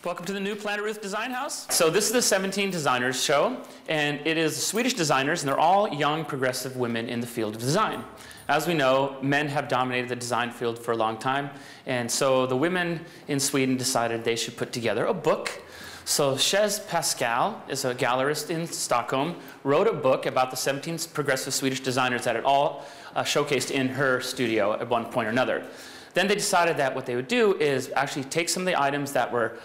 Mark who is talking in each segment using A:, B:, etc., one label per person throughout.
A: Welcome to the new Planet Rooth Design Haus. So this is the 17 Designers show, and it is Swedish designers, and they're all young, progressive women in the field of design. As we know, men have dominated the design field for a long time, and so the women in Sweden decided they should put together a book. So Pascale is a gallerist in Stockholm, wrote a book about the 17 progressive Swedish designers that it all showcased in her studio at one point or another. Then they decided that what they would do is actually take some of the items that were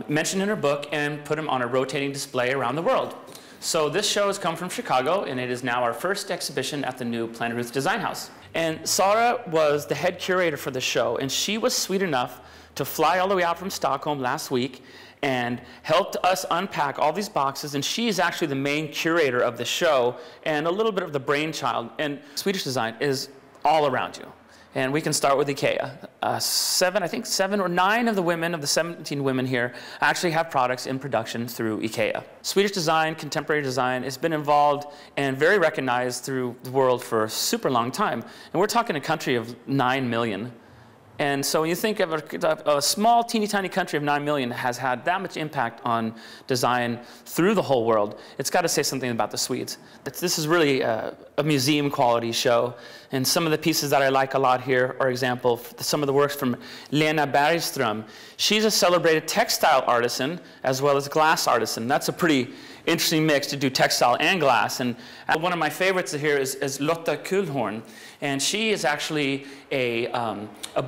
A: mentioned in her book and put them on a rotating display around the world. So this show has come from Chicago, and it is now our first exhibition at the new Planet Rooth Design Haus. And Sara was the head curator for the show, and she was sweet enough to fly all the way out from Stockholm last week and helped us unpack all these boxes, and she is actually the main curator of the show and a little bit of the brainchild. And Swedish design is all around you. And we can start with IKEA. I think 7 or 9 of the women, of the 17 women here, actually have products in production through IKEA. Swedish design, contemporary design, has been involved and very recognized through the world for a super long time. And we're talking a country of 9 million. And so when you think of a small, teeny tiny country of 9 million has had that much impact on design through the whole world, it's got to say something about the Swedes. This is really a museum quality show. And some of the pieces that I like a lot here are, example, some of the works from Lena Bergström. She's a celebrated textile artisan as well as glass artisan. That's a pretty interesting mix to do textile and glass. And one of my favorites here is Lotta Kuhlhorn. And she is actually a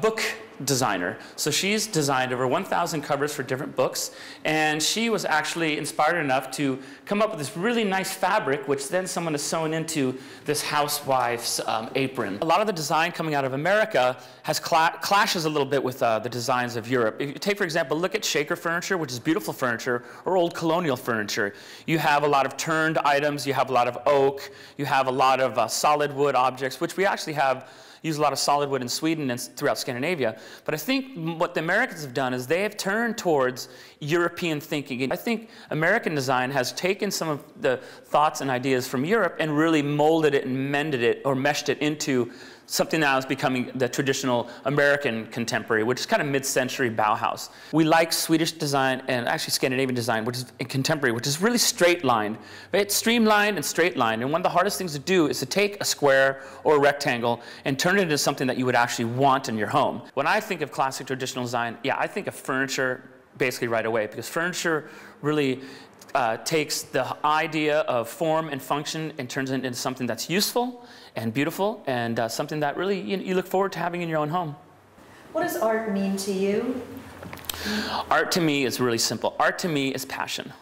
A: book designer. So she's designed over 1,000 covers for different books. And she was actually inspired enough to come up with this really nice fabric, which then someone has sewn into this housewife's apron. A lot of the design coming out of America clashes a little bit with the designs of Europe. If you take, for example, look at Shaker furniture, which is beautiful furniture, or old colonial furniture. You have a lot of turned items, you have a lot of oak, you have a lot of solid wood objects, which we actually use a lot of solid wood in Sweden and throughout Scandinavia. But I think what the Americans have done is they have turned towards European thinking. And I think American design has taken some of the thoughts and ideas from Europe and really molded it and mended it or meshed it into something that is becoming the traditional American contemporary, which is kind of mid-century Bauhaus. We like Swedish design and actually Scandinavian design, which is contemporary, which is really straight-lined. It's streamlined and straight-lined, and one of the hardest things to do is to take a square or a rectangle and turn it into something that you would actually want in your home. When I think of classic traditional design, yeah, I think of furniture basically right away, because furniture really takes the idea of form and function and turns it into something that's useful and beautiful and something that really you look forward to having in your own home.
B: What does art mean to you?
A: Art to me is really simple. Art to me is passion.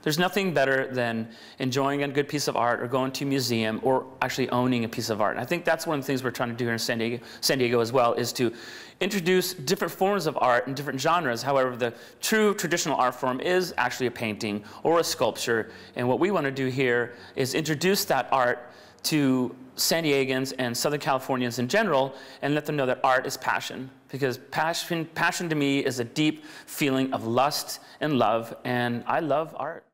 A: There's nothing better than enjoying a good piece of art or going to a museum or actually owning a piece of art. And I think that's one of the things we're trying to do here in San Diego as well, is to introduce different forms of art and different genres. However, the true traditional art form is actually a painting or a sculpture. And what we want to do here is introduce that art to San Diegans and Southern Californians in general and let them know that art is passion. Because passion to me is a deep feeling of lust and love, and I love art.